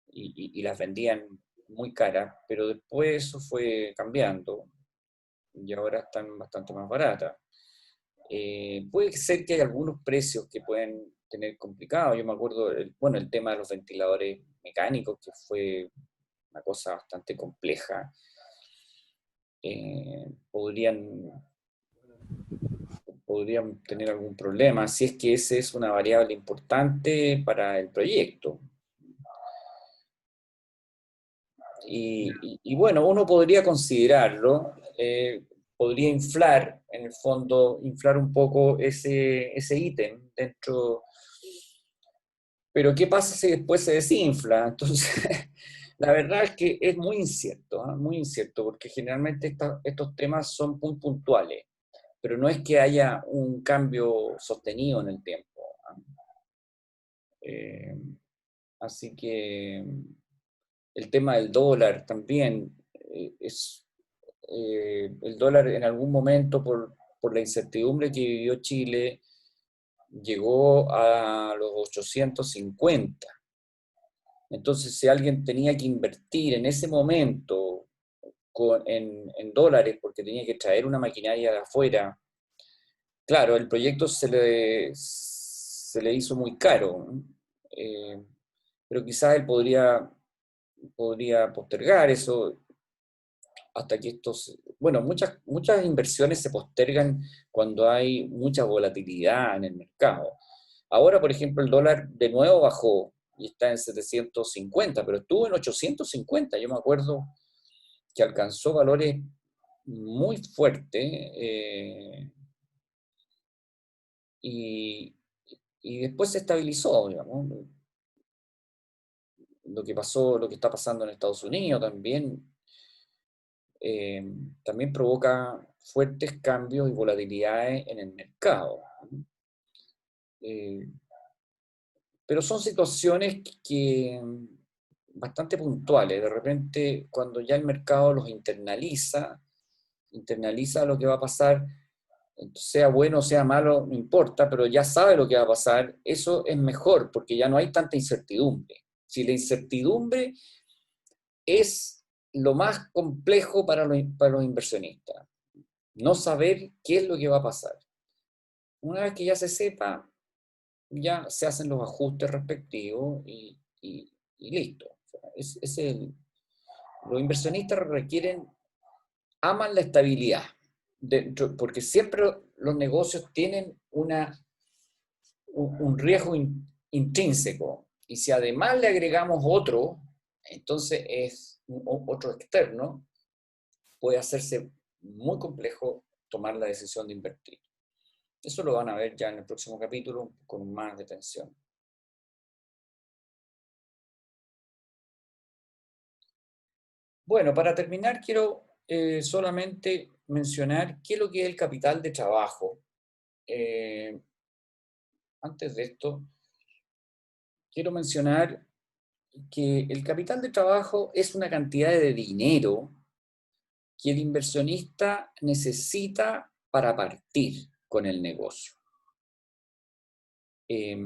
y las vendían muy caras, pero después eso fue cambiando y ahora están bastante más baratas. Puede ser que hay algunos precios que pueden tener complicados. Yo me acuerdo, bueno, el tema de los ventiladores mecánicos, que fue una cosa bastante compleja. Eh, podrían, podrían tener algún problema, si es que esa es una variable importante para el proyecto. Y bueno, uno podría considerarlo, podría inflar, en el fondo, inflar un poco ese ítem dentro. Pero ¿qué pasa si después se desinfla? Entonces, la verdad es que es muy incierto, ¿eh? Muy incierto, porque generalmente estos temas son puntuales, pero no es que haya un cambio sostenido en el tiempo. ¿Eh? Así que el tema del dólar también el dólar en algún momento por la incertidumbre que vivió Chile llegó a los 850. Entonces, si alguien tenía que invertir en ese momento en dólares porque tenía que traer una maquinaria de afuera, claro, el proyecto se le hizo muy caro, ¿no? Pero quizás él podría postergar eso hasta que bueno, muchas inversiones se postergan cuando hay mucha volatilidad en el mercado. Ahora, por ejemplo, el dólar de nuevo bajó y está en 750, pero estuvo en 850. Yo me acuerdo que alcanzó valores muy fuertes y, y después se estabilizó, digamos. Lo que está pasando en Estados Unidos eh, también provoca fuertes cambios y volatilidades en el mercado. Eh, pero son situaciones que bastante puntuales. De repente, cuando ya el mercado los internaliza lo que va a pasar, sea bueno o sea malo, no importa, pero ya sabe lo que va a pasar, eso es mejor, porque ya no hay tanta incertidumbre. Si la incertidumbre es lo más complejo para los inversionistas, no saber qué es lo que va a pasar. Una vez que ya se sepa, ya se hacen los ajustes respectivos y listo. O sea, los inversionistas aman la estabilidad, porque siempre los negocios tienen un riesgo intrínseco. Y si además le agregamos otro, entonces es otro externo, puede hacerse muy complejo tomar la decisión de invertir. Eso lo van a ver ya en el próximo capítulo con más detención. Bueno, para terminar, quiero solamente mencionar qué es lo que es el capital de trabajo. Eh, Antes de esto, quiero mencionar que el capital de trabajo es una cantidad de dinero que el inversionista necesita para partir con el negocio. Eh,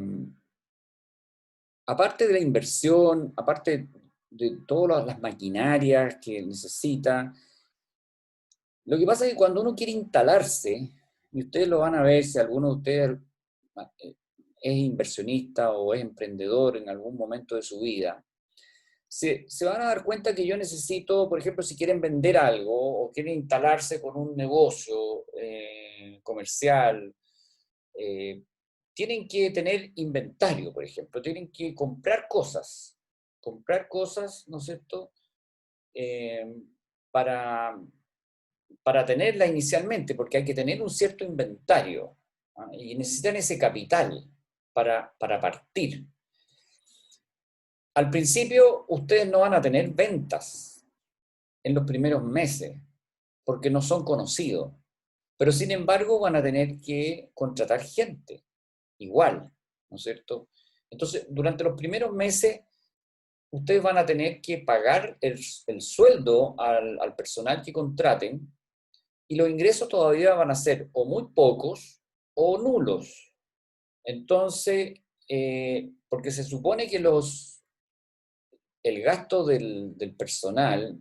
Aparte de la inversión, aparte de todas las maquinarias que necesita, lo que pasa es que cuando uno quiere instalarse, y ustedes lo van a ver si alguno de ustedes es inversionista o es emprendedor en algún momento de su vida, se van a dar cuenta que yo necesito, por ejemplo, si quieren vender algo o quieren instalarse con un negocio comercial, eh, tienen que tener inventario, por ejemplo, tienen que comprar cosas, ¿no es cierto?, eh, para, para tenerla inicialmente, porque hay que tener un cierto inventario, ¿ah? Y necesitan ese capital para partir. Al principio, ustedes no van a tener ventas en los primeros meses, porque no son conocidos, pero sin embargo van a tener que contratar gente, igual, ¿no es cierto? Entonces, durante los primeros meses ustedes van a tener que pagar el sueldo al personal que contraten, y los ingresos todavía van a ser o muy pocos o nulos. Entonces, porque se supone que el gasto del personal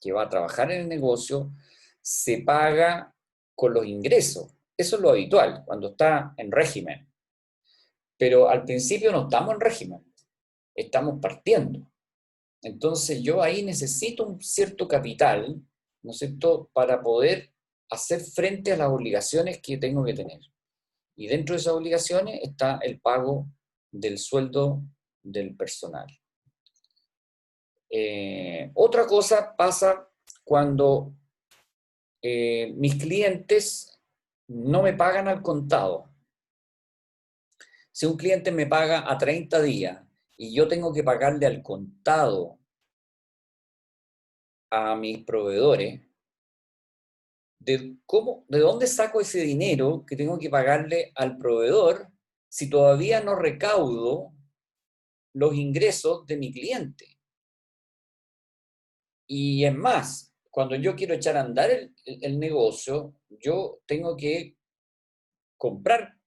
que va a trabajar en el negocio se paga con los ingresos. Eso es lo habitual cuando está en régimen. Pero al principio no estamos en régimen, estamos partiendo. Entonces yo ahí necesito un cierto capital, ¿no es cierto?, para poder hacer frente a las obligaciones que tengo que tener. Y dentro de esas obligaciones está el pago del sueldo del personal. Otra cosa pasa cuando mis clientes no me pagan al contado. Si un cliente me paga a 30 días y yo tengo que pagarle al contado a mis proveedores, ¿de dónde saco ese dinero que tengo que pagarle al proveedor si todavía no recaudo los ingresos de mi cliente? Y es más, cuando yo quiero echar a andar el negocio, yo comprar,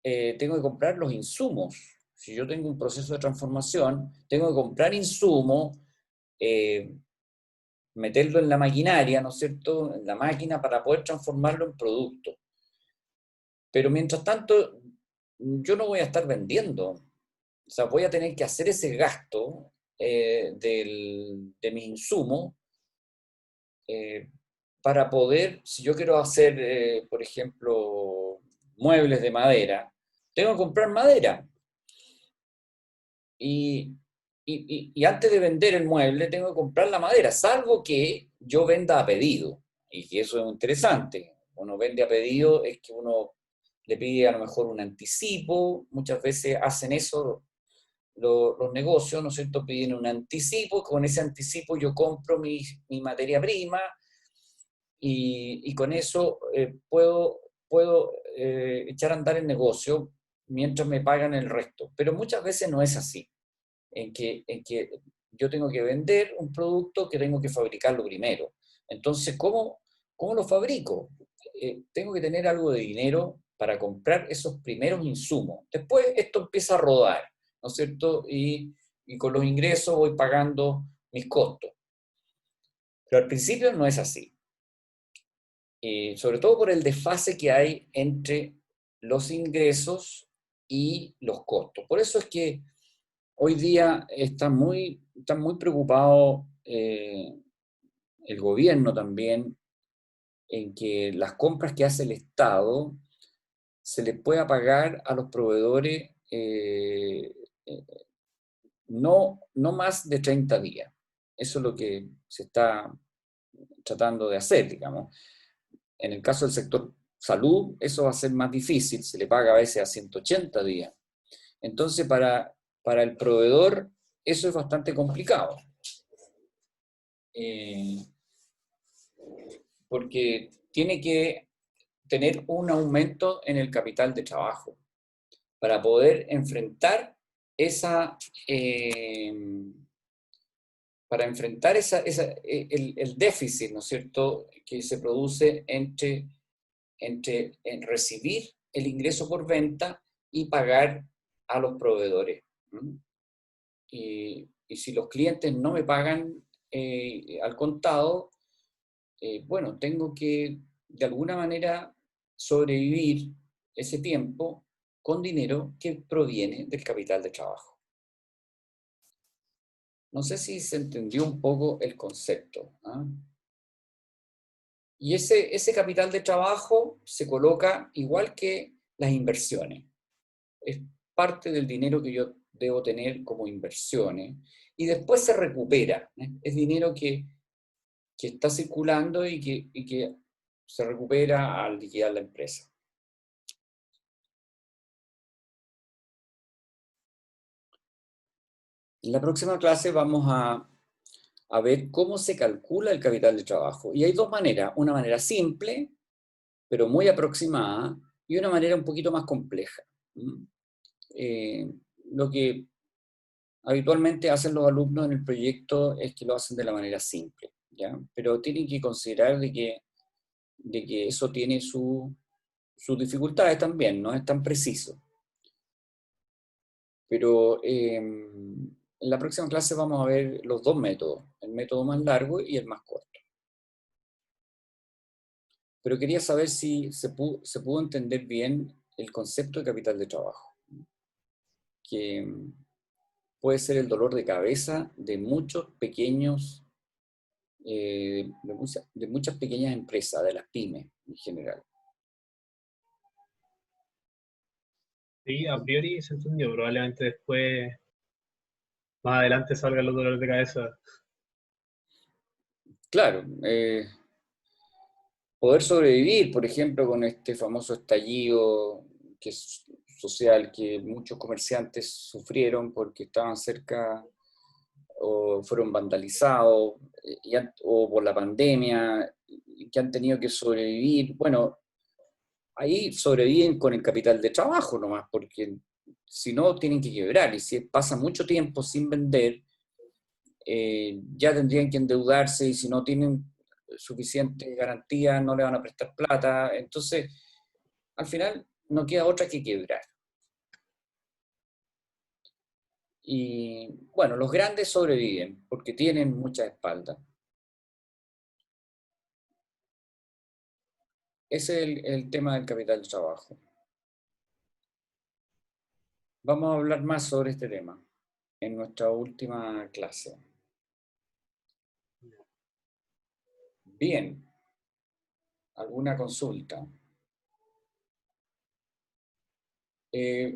tengo que comprar los insumos. Si yo tengo un proceso de transformación, tengo que comprar insumos, eh, meterlo en la maquinaria, ¿no es cierto?, en la máquina para poder transformarlo en producto. Pero mientras tanto, yo no voy a estar vendiendo. O sea, voy a tener que hacer ese gasto de mi insumo eh, para poder, si yo quiero hacer, por ejemplo, muebles de madera, tengo que comprar madera. Y, y antes de vender el mueble, tengo que comprar la madera, salvo que yo venda a pedido. Y que eso es interesante. Uno vende a pedido, es que uno le pide a lo mejor un anticipo. Muchas veces hacen eso los negocios, ¿no es cierto? Piden un anticipo, con ese anticipo yo compro mi materia prima y con eso puedo echar a andar el negocio mientras me pagan el resto. Pero muchas veces no es así, en que yo tengo que vender un producto que tengo que fabricarlo primero. Entonces, ¿cómo lo fabrico? Tengo que tener algo de dinero para comprar esos primeros insumos. Después esto empieza a rodar, ¿no es cierto? Y con los ingresos voy pagando mis costos. Pero al principio no es así. Sobre todo por el desfase que hay entre los ingresos y los costos. Por eso es que hoy día está muy preocupado el gobierno también en que las compras que hace el Estado se les pueda pagar a los proveedores eh, no más de 30 días. Eso es lo que se está tratando de hacer, digamos. En el caso del sector salud, eso va a ser más difícil, se le paga a veces a 180 días. Entonces, para el proveedor, eso es bastante complicado. Eh, Porque tiene que tener un aumento en el capital de trabajo para poder enfrentar esa, eh, el déficit, ¿no es cierto?, que se produce entre en recibir el ingreso por venta y pagar a los proveedores. ¿Mm? Y si los clientes no me pagan al contado, bueno, tengo que de alguna manera sobrevivir ese tiempo con dinero que proviene del capital de trabajo. No sé si se entendió un poco el concepto. ¿Ah? Y ese capital de trabajo se coloca igual que las inversiones. Es parte del dinero que yo debo tener como inversiones y después se recupera. Es dinero que está circulando y que se recupera al liquidar la empresa. En la próxima clase vamos a ver cómo se calcula el capital de trabajo. Y hay dos maneras, una manera simple, pero muy aproximada, y una manera un poquito más compleja. ¿Mm? Lo que habitualmente hacen los alumnos en el proyecto es que lo hacen de la manera simple, ¿ya? Pero tienen que considerar de que eso tiene sus dificultades también, no es tan preciso. Pero en la próxima clase vamos a ver los dos métodos, el método más largo y el más corto. Pero quería saber si se pudo entender bien el concepto de capital de trabajo, que puede ser el dolor de cabeza de muchos pequeños, de muchas pequeñas empresas, de las pymes en general. Sí, a priori se entendió, probablemente después, más adelante salgan los dolores de cabeza. Claro, poder sobrevivir, por ejemplo, con este famoso estallido que es social que muchos comerciantes sufrieron porque estaban cerca o fueron vandalizados, o por la pandemia, que han tenido que sobrevivir. Bueno, ahí sobreviven con el capital de trabajo nomás, porque si no tienen que quebrar, y si pasa mucho tiempo sin vender, ya tendrían que endeudarse, y si no tienen suficiente garantía no le van a prestar plata, entonces al final no queda otra que quebrar. Y bueno, los grandes sobreviven porque tienen mucha espalda. Ese es el tema del capital de trabajo. Vamos a hablar más sobre este tema en nuestra última clase. Bien, ¿alguna consulta?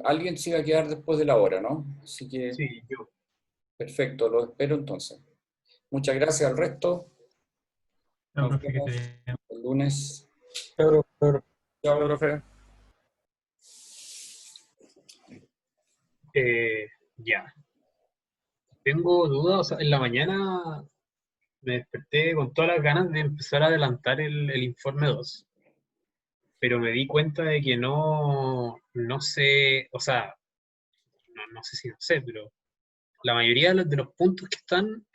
Alguien se iba a quedar después de la hora, ¿no? Así que, Sí, yo. perfecto, lo espero entonces. Muchas gracias al resto. No, Nos profe, que te vemos vea. el lunes. Claro, claro. Chao. Profe. Ya. Tengo dudas, o sea, en la mañana me desperté con todas las ganas de empezar a adelantar el informe 2, pero me di cuenta de que no sé, o sea, no sé si no sé, pero la mayoría de los puntos que están,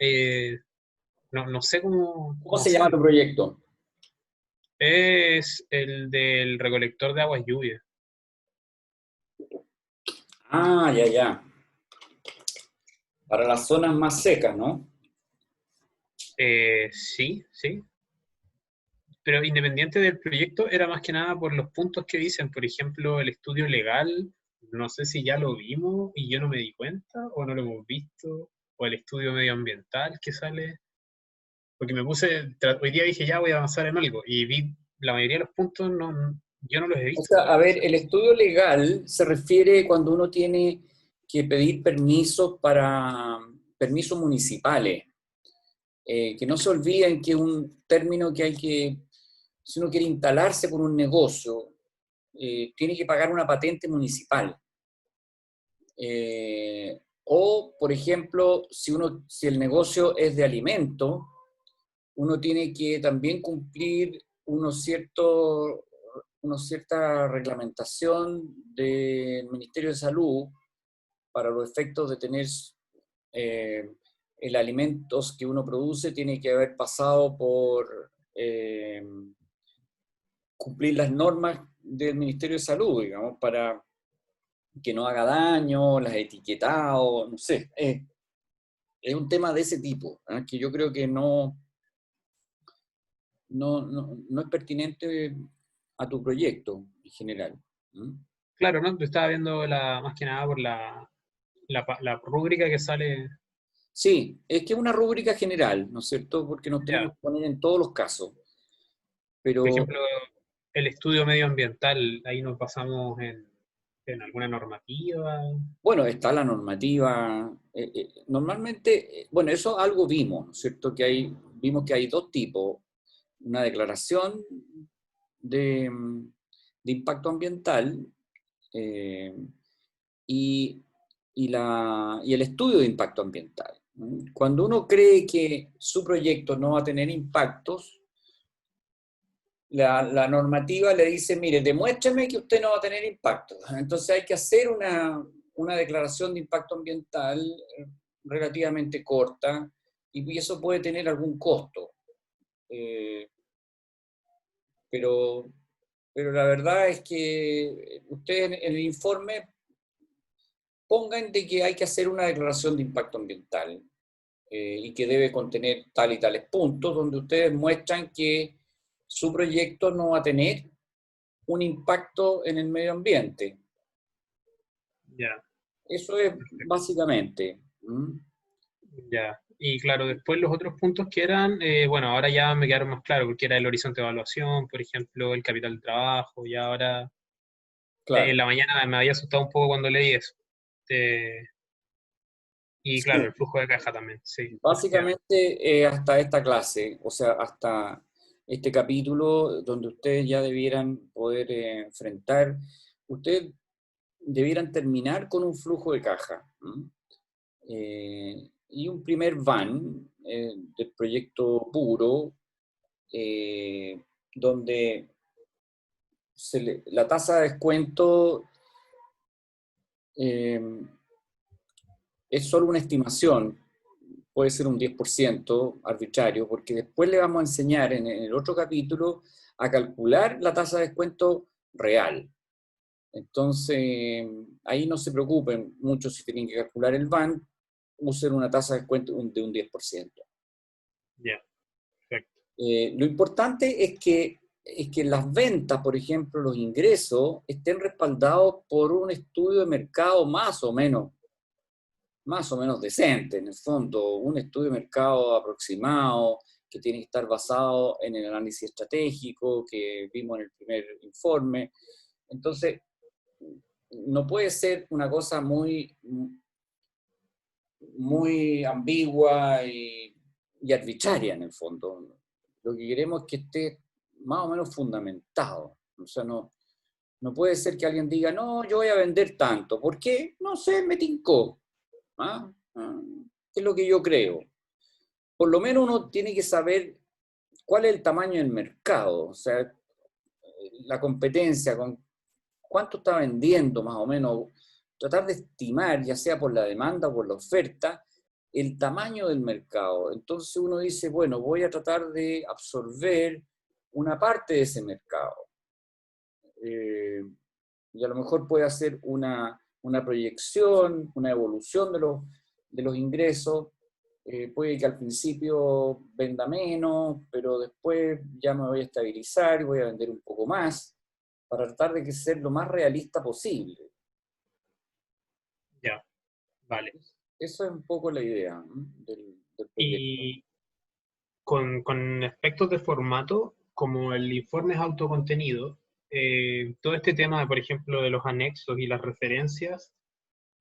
no sé ¿Cómo cómo se llama tu hacerlo. proyecto? Es el del recolector de aguas lluvias. Ah, ya, ya. Para las zonas más secas, ¿no? Sí, sí. Pero independiente del proyecto, era más que nada por los puntos que dicen. Por ejemplo, el estudio legal, no sé si ya lo vimos y yo no me di cuenta, o no lo hemos visto, o el estudio medioambiental que sale. Porque me puse, hoy día dije, ya voy a avanzar en algo, y vi la mayoría de los puntos, yo no los he O visto sea, a todavía. ver, el estudio legal se refiere cuando uno tiene que pedir permisos municipales. Que no se olviden que un término que hay que, si uno quiere instalarse con un negocio, tiene que pagar una patente municipal. O, por ejemplo, si el negocio es de alimento, uno tiene que también cumplir una cierta reglamentación del Ministerio de Salud para los efectos de tener eh, el alimentos que uno produce tiene que haber pasado por cumplir las normas del Ministerio de Salud, digamos, para que no haga daño, las etiquetado, no sé. Es un tema de ese tipo, ¿eh? Que yo creo que no es pertinente a tu proyecto en general. ¿Mm? Claro, ¿no? Yo estaba viendo más que nada por la rúbrica que sale. Sí, es que es una rúbrica general, ¿no es cierto? Porque nos tenemos Ya. que poner en todos los casos. Por Pero ejemplo, el estudio medioambiental, ahí nos basamos en alguna normativa. bueno, está la normativa. Normalmente, bueno, eso algo vimos, ¿no es cierto? Vimos que hay dos tipos. Una declaración de, de impacto ambiental, eh, y, y el estudio de impacto ambiental. Cuando uno cree que su proyecto no va a tener impactos, la normativa le dice, mire, demuéstreme que usted no va a tener impactos. Entonces hay que hacer una declaración de impacto ambiental relativamente corta, y eso puede tener algún costo. Pero la verdad es que ustedes en el informe pongan de que hay que hacer una declaración de impacto ambiental y que debe contener tal y tales puntos, donde ustedes muestran que su proyecto no va a tener un impacto en el medio ambiente. Ya, Eso es perfecto. básicamente. ¿Mm? Ya. Y claro, después los otros puntos que eran, bueno, ahora ya me quedaron más claros, porque era el horizonte de evaluación, por ejemplo, el capital de trabajo, y ahora en Claro, la mañana me había asustado un poco cuando leí eso. Eh, y claro, sí. el flujo de caja también, sí, efectivamente. Básicamente hasta esta clase, o sea, hasta este capítulo donde ustedes ya debieran poder enfrentar, ustedes debieran terminar con un flujo de caja. ¿M? Y un primer van del proyecto puro, donde la tasa de descuento eh, es solo una estimación, puede ser un 10% arbitrario, porque después le vamos a enseñar en el otro capítulo a calcular la tasa de descuento real. Entonces, ahí no se preocupen mucho si tienen que calcular el van, usen una tasa de descuento de un 10%. Ya, perfecto. Lo importante es que las ventas, por ejemplo, los ingresos, estén respaldados por un estudio de mercado más o menos decente, en el fondo, un estudio de mercado aproximado, que tiene que estar basado en el análisis estratégico que vimos en el primer informe. Entonces, no puede ser una cosa muy ambigua y arbitraria en el fondo. Lo que queremos es que esté más o menos fundamentado. O sea, no puede ser que alguien diga, no, yo voy a vender tanto. ¿Por qué? No sé, me tincó. ¿Ah? Ah, es lo que yo creo. Por lo menos uno tiene que saber cuál es el tamaño del mercado, o sea, la competencia, con cuánto está vendiendo más o menos, tratar de estimar, ya sea por la demanda o por la oferta, el tamaño del mercado. Entonces uno dice, bueno, voy a tratar de absorber una parte de ese mercado. Eh, y a lo mejor puede hacer una proyección, una evolución de los ingresos. Puede que al principio venda menos, pero después ya me voy a estabilizar y voy a vender un poco más para tratar de que ser lo más realista posible. Ya, vale. Eso es un poco la idea, ¿no? del proyecto. Y con aspectos de formato, como el informe es autocontenido, todo este tema, por ejemplo, de los anexos y las referencias,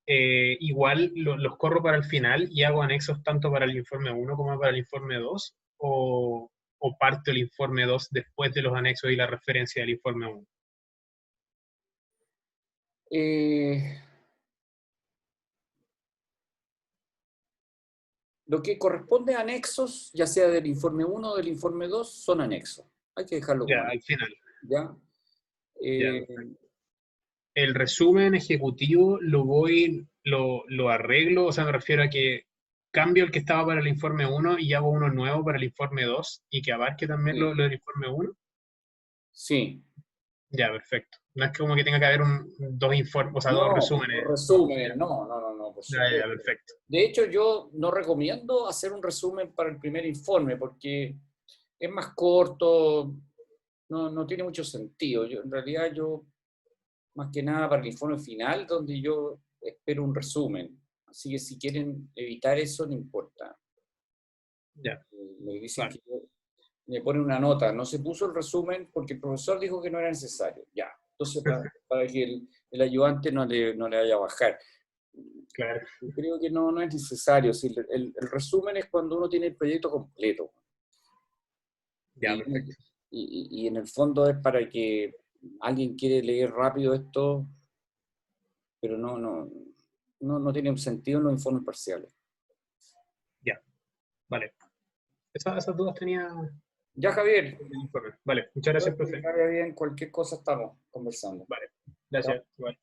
igual los corro para el final y hago anexos tanto para el informe uno como para el informe 2 o parto el informe 2 después de los anexos y la referencia del informe uno. Eh, lo que corresponde a anexos, ya sea del informe uno o del informe 2 son anexos. Hay que dejarlo Ya, como al anexo. final. ¿Ya? Ya, Eh, perfecto. El resumen ejecutivo lo arreglo, o sea, me refiero a que cambio el que estaba para el informe uno y hago uno nuevo para el informe 2 y que abarque también sí, lo del informe uno. sí. Ya, perfecto. No es como que tenga que haber dos informes, o sea, dos No, resúmenes. No, ya, resúmenes, no, por ya, ya, supuesto. perfecto. De hecho, yo no recomiendo hacer un resumen para el primer informe porque es más corto, no tiene mucho sentido. En realidad, yo, más que nada para el informe final, donde yo espero un resumen. Así que si quieren evitar eso, no importa. Ya, Me dicen vale. que me ponen una nota, no se puso el resumen porque el profesor dijo que no era necesario. Ya, entonces para que el ayudante no le vaya a bajar. Claro. Yo creo que no es necesario. Si el resumen es cuando uno tiene el proyecto completo. Ya, Y, perfecto. y en el fondo es para que alguien quiere leer rápido esto, pero no tiene sentido en los informes parciales. Ya, vale. Esas dudas tenía Ya, Javier, sobre el informe. Vale, muchas espero gracias, que te profe. vaya bien. Cualquier cosa estamos conversando. Vale, Chao. gracias. Igual.